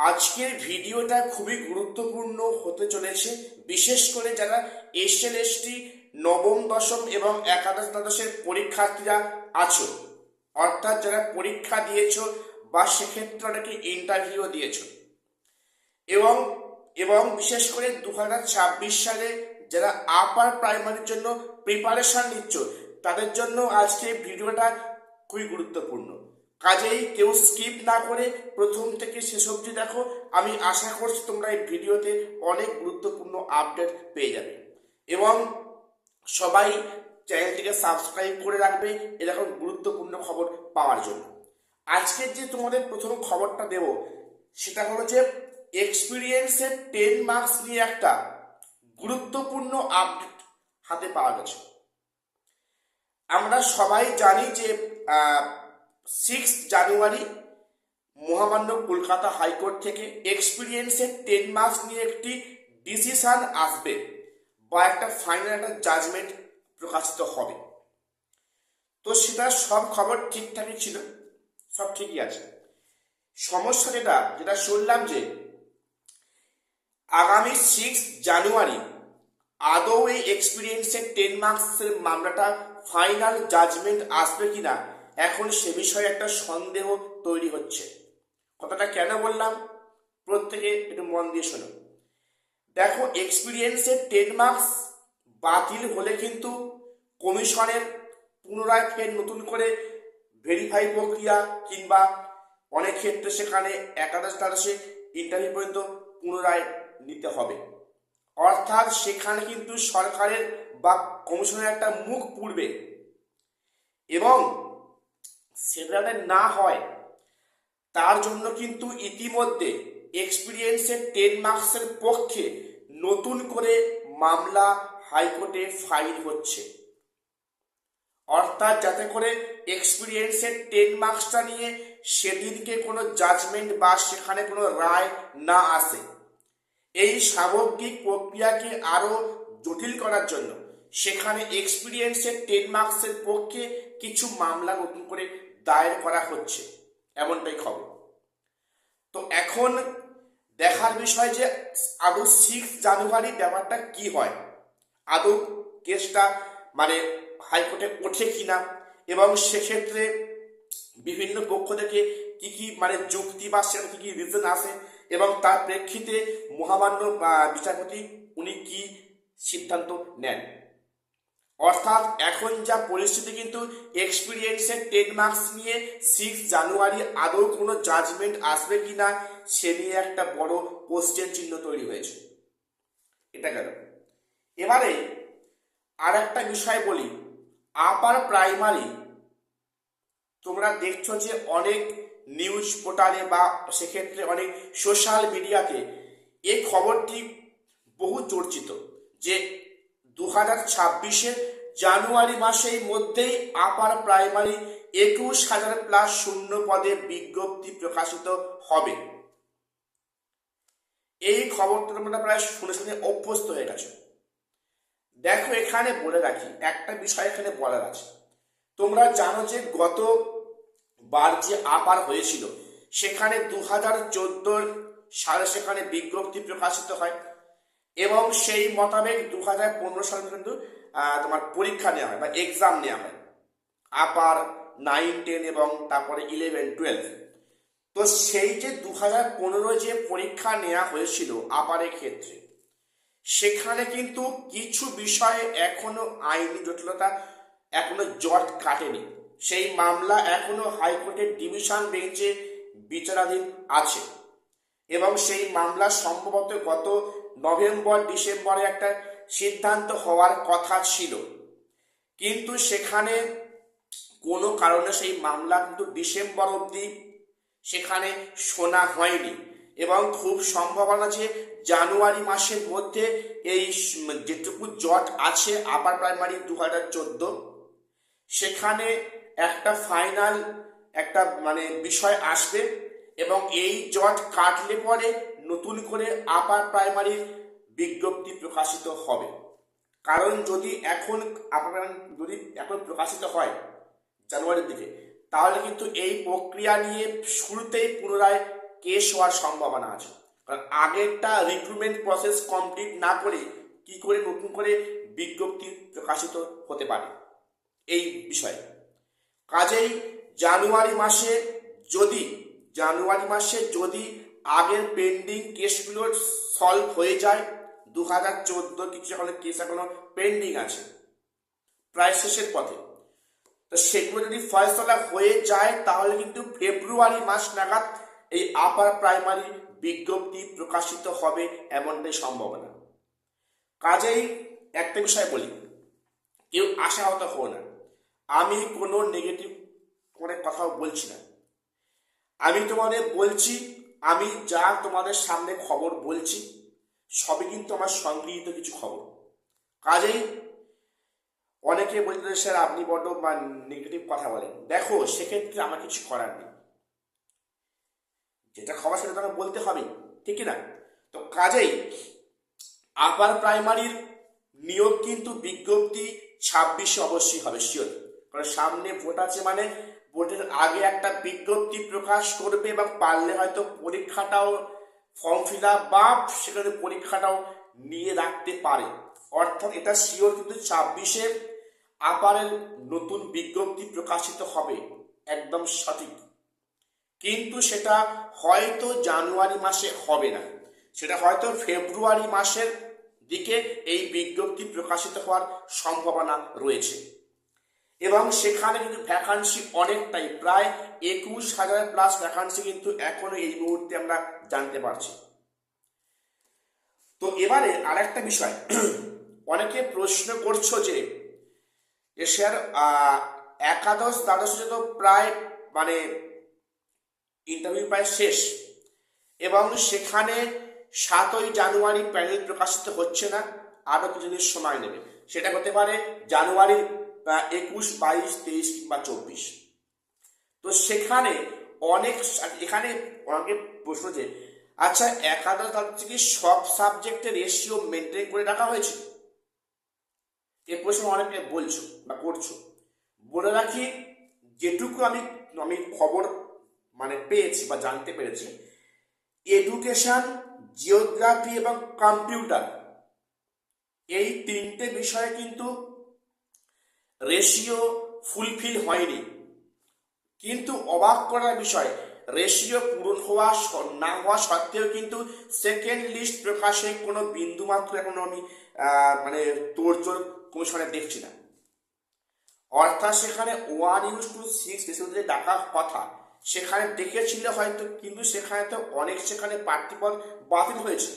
আজকের ভিডিওটা খুবই গুরুত্বপূর্ণ হতে চলেছে, বিশেষ করে যারা এসএলএসটি নবম দশম এবং একাদশ দ্বাদশের পরীক্ষার্থীরা আছো, অর্থাৎ যারা পরীক্ষা দিয়েছো বা সেক্ষেত্রে অনেকে ইন্টারভিউ দিয়েছো এবং এবং বিশেষ করে 2026 সালে যারা আপার প্রাইমারির জন্য প্রিপারেশন নিচ্ছ, তাদের জন্য আজকে ভিডিওটা খুবই গুরুত্বপূর্ণ। কাজেই কেউ স্কিপ না করে প্রথম থেকে শেষ অবধি দেখো। আমি আশা করছি তোমরা এই ভিডিওতে অনেক গুরুত্বপূর্ণ আপডেট পেয়ে যাবে এবং সবাই চ্যানেলটিকে সাবস্ক্রাইব করে রাখবে এরকম গুরুত্বপূর্ণ খবর পাওয়ার জন্য। আজকের যে তোমাদের প্রথম খবরটা দেব সেটা হলো যে এক্সপিরিয়েন্সের 10 মার্কস নিয়ে একটা গুরুত্বপূর্ণ আপডেট হাতে পাওয়া গেছে। আমরা সবাই জানি যে 6 জানুয়ারি মহামান্য কলকাতা হাইকোর্ট থেকে এক্সপিরিয়েন্সের 10 মার্কস নিয়ে একটি ডিসিশন আসবে বা একটা ফাইনাল একটা জাজমেন্ট প্রকাশিত হবে। তো সেটা সব খবর ঠিকঠাকই ছিল, সব ঠিকই আছে। সমস্যা যেটা শুনলাম যে আগামী 6 জানুয়ারি আদৌ এই এক্সপিরিয়েন্সের 10 মার্কসের মামলাটা ফাইনাল জাজমেন্ট আসবে কিনা এখন সে বিষয়ে একটা সন্দেহ তৈরি হচ্ছে। কথাটা কেন বললাম প্রত্যেকে একটু মন দিয়ে শোনো। দেখো, এক্সপিরিয়েন্সের 10 মার্কস বাতিল হলে কিন্তু কমিশনের পুনরায় ফের নতুন করে ভেরিফাই প্রক্রিয়া কিংবা অনেক ক্ষেত্রে সেখানে একাদশ দ্বাদশে ইন্টারভিউ পর্যন্ত পুনরায় নিতে হবে। অর্থাৎ সেখানে কিন্তু সরকারের বা কমিশনের একটা মুখ পুড়বে এবং সেটা না হয় তার জন্য কিন্তু ইতিমধ্যে এক্সপিরিয়েন্সের 10 মার্কসের পক্ষে নতুন করে মামলা হাইকোর্টে ফাইল হচ্ছে। অর্থাৎ যাতে করে এক্সপিরিয়েন্সের 10 মার্কসটা নিয়ে সেদিনকে কোনো জাজমেন্ট বা সেখানে কোনো রায় না আসে, এই স্বাভাবিক প্রক্রিয়াকে আরো জটিল করার জন্য সেখানে এক্সপিরিয়েন্সের 10 মার্কসের পক্ষে কিছু মামলা নতুন করে দায়ের করা হচ্ছে, এমনটাই খবর। তো এখন দেখার বিষয় যে আদৌ 6 জানুয়ারি ব্যাপারটা কি হয়, আদৌ কেসটা হাইকোর্টে ওঠে কিনা এবং সেক্ষেত্রে বিভিন্ন পক্ষ থেকে কি কি যুক্তি বা সেটা কি কি রিজন আসে এবং তার প্রেক্ষিতে মহামান্য বিচারপতি উনি কি সিদ্ধান্ত নেন। অর্থাৎ এখন যা পরিস্থিতি, কিন্তু এক্সপিরিয়েন্সের 10 মার্কস নিয়ে 6 জানুয়ারি আদৌ কোনো জাজমেন্ট আসবে কিনা সে নিয়ে একটা বড় কোশ্চেন চিহ্ন তৈরি হয়েছে। এটা গেল। এবারে আর একটা বিষয় বলি, আপার প্রাইমারি তোমরা দেখছো যে অনেক নিউজ পোর্টালে বা সেক্ষেত্রে অনেক সোশ্যাল মিডিয়াতে এই খবরটি বহু চর্চিত যে 2026-এর জানুয়ারি মাসের মধ্যেই আপার প্রাইমারি 21,000 প্লাস শূন্য পদে বিজ্ঞপ্তি প্রকাশিত হবে। এই খবরটা তোমরা প্রায় শুনে শুনে অভ্যস্ত হয়ে গেছো। দেখো, এখানে বলে রাখি একটা বিষয় এখানে বলার আছে। তোমরা জানো যে গতবার যে আপার হয়েছিল সেখানে 2014 সালে সেখানে বিজ্ঞপ্তি প্রকাশিত হয় এবং সেই মোতাবেক 2015 সালে কিন্তু তোমার পরীক্ষা নেওয়া হয় বা এক্সাম নেওয়া হয় আপার 9, 10 এবং তারপরে 11, 12। তো সেই যে 2015 যে পরীক্ষা নেওয়া হয়েছিল আপারের ক্ষেত্রে, সেখানে কিন্তু কিছু বিষয়ে এখনো আইনি জটিলতা এখনো জট কাটেনি। সেই মামলা এখনো হাইকোর্টের ডিভিশন বেঞ্চে বিচারাধীন আছে এবং সেই মামলা সম্ভবত গত নভেম্বর ডিসেম্বরে একটা সিদ্ধান্ত হওয়ার কথা ছিল, কিন্তু সেখানে কোনো কারণে সেই মামলা কিন্তু ডিসেম্বর অবধি সেখানে শোনা হয়নি এবং খুব সম্ভাবনা যে জানুয়ারি মাসের মধ্যে এই যেটুকু জট আছে আপার প্রাইমারি 2014 সেখানে একটা ফাইনাল একটা বিষয় আসবে এবং এই জট কাটলে পরে নতুন করে আপার প্রাইমারির বিজ্ঞপ্তি প্রকাশিত হবে। কারণ যদি এখন প্রকাশিত হয় জানুয়ারির দিকে, তাহলে কিন্তু এই প্রক্রিয়া নিয়ে শুরুতেই পুনরায় কেস হওয়ার সম্ভাবনা আছে। কারণ আগেরটা রিক্রুটমেন্ট প্রসেস কমপ্লিট না করে কি করে নতুন করে বিজ্ঞপ্তি প্রকাশিত হতে পারে এই বিষয়ে। কাজেই জানুয়ারি মাসে যদি আগের পেন্ডিং কেসগুলো সলভ হয়ে যায়, 2014 কিছু এখনো কেস এখনো পেন্ডিং আছে প্রায় শেষের পথে, তো সেগুলো যদি ফয়সলা হয়ে যায় তাহলে কিন্তু ফেব্রুয়ারি মাস নাগাদ এই আপার প্রাইমারি বিজ্ঞপ্তি প্রকাশিত হবে এমনটাই সম্ভাবনা। কাজেই একটা বিষয় বলি, কেউ আশাহত হো না। আমি কোনো নেগেটিভ করে কথাও বলছি না, আমি তোমাদের বলছি, আমি যা তোমাদের সামনে খবর বলছি সবই কিন্তু আমার সংগৃহীত কিছু খবর। কাজেই অনেকে বলতে স্যার আপনি বড্ড নেগেটিভ কথা বলেন, দেখো সেক্ষেত্রে আমার কিছু করার নেই, যেটা খবর সেটা তোমাকে বলতে হবে, ঠিক না? তো কাজেই আপার প্রাইমারির নিয়োগ কিন্তু বিজ্ঞপ্তি 26 অবশ্যই হবে শিওর। কারণ সামনে ভোট আছে, মানে ভোটের আগে একটা বিজ্ঞপ্তি প্রকাশ করবে এবং পারলে হয়তো পরীক্ষাটাও ফর্ম ফিল আপ বা সেখানে পরীক্ষাটাও নিয়ে রাখতে পারে। অর্থাৎ এটা শিওর কিন্তু 26-এ আপারের নতুন বিজ্ঞপ্তি প্রকাশিত হবে, একদম সঠিক। কিন্তু সেটা হয়তো জানুয়ারি মাসে হবে না, সেটা হয়তো ফেব্রুয়ারি মাসের দিকে এই বিজ্ঞপ্তি প্রকাশিত হওয়ার সম্ভাবনা রয়েছে। এবং সেখানে কিন্তু ভ্যাকান্সি অনেকটাই, প্রায় 21,000 প্লাস ভ্যাকান্সি কিন্তু এখনো এই মুহূর্তে আমরা জানতে পারছি। তো এবারে আরেকটা বিষয়, অনেকে প্রশ্ন করছো যে স্যার একাদশ দ্বাদশে তো প্রায় মানে ইন্টারভিউ প্রায় শেষ, এবং সেখানে 7ই জানুয়ারি প্যানেল প্রকাশিত হচ্ছে না, আরও কিছুদিন সময় নেবে। সেটা হতে পারে জানুয়ারির 21, 22, 23 কিংবা 24। তো সেখানে এখানে অনেকে প্রশ্ন যে আচ্ছা একাদশ দ্বাদশ কি সব সাবজেক্টের রেশিও মেনটেন করে রাখা হয়েছে? এ প্রশ্ন অনেকে বলছো বা করছো। বলে রাখি, যেটুকু আমি খবর পেয়েছি বা জানতে পেরেছি, এডুকেশন, জিওগ্রাফি এবং কম্পিউটার এই 3টে বিষয়ে কিন্তু রেশিও ফুলফিল হয়নি। কিন্তু অবাক করার বিষয়, রেশিও পূরণ না হওয়া সত্ত্বেও কিন্তু সেকেন্ড লিস্ট প্রকাশে কোনো বিন্দুমাত্র এখনো আমি তোড়জোড় কমিশনে দেখছি না। অর্থাৎ সেখানে 1:6 রেশিওতে ডাকা কথা, সেখানে দেখেছিল হয়তো, কিন্তু সেখানে তো সেখানে প্রার্থীপদ বাতিল হয়েছে।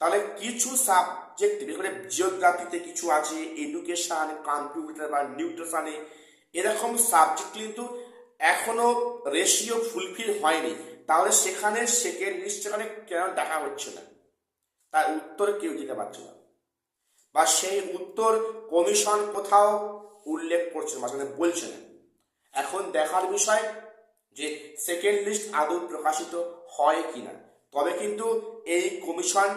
তাহলে কিছু সাবজেক্ট, বিশেষ করে জিওগ্রাফিতে কিছু আছে, এডুকেশন, কম্পিউটার বা নিউট্রিশনে, এরকম সাবজেক্ট কিন্তু এখনো রেশিও ফুলফিল হয়নি। তাহলে সেখানে সেকেন্ড লিস্ট সেখানে কেন ডাকা হচ্ছে না, তার উত্তর কেউ দিতে পারছে না, বা সেই উত্তর কমিশন কোথাও উল্লেখ করছে না, বলছে না। এখন দেখার বিষয় যে সেকেন্ড লিস্ট আদৌ প্রকাশিত হয় কিনা। তবে কিন্তু এই কমিশন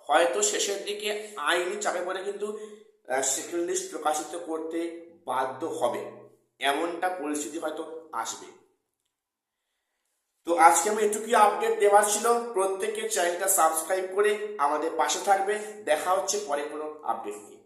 হয়তো শেষের দিকে আইনি চাপে পড়ে কিন্তু সেকেন্ড লিস্ট প্রকাশিত করতে বাধ্য হবে, এমনটা পরিস্থিতি হয়তো আসবে। তো আজকে আমি এটুকুই আপডেট দেওয়ার ছিল। প্রত্যেকের চ্যানেলটা সাবস্ক্রাইব করে আমাদের পাশে থাকবে। দেখা হচ্ছে পরে কোনো আপডেট নিয়ে।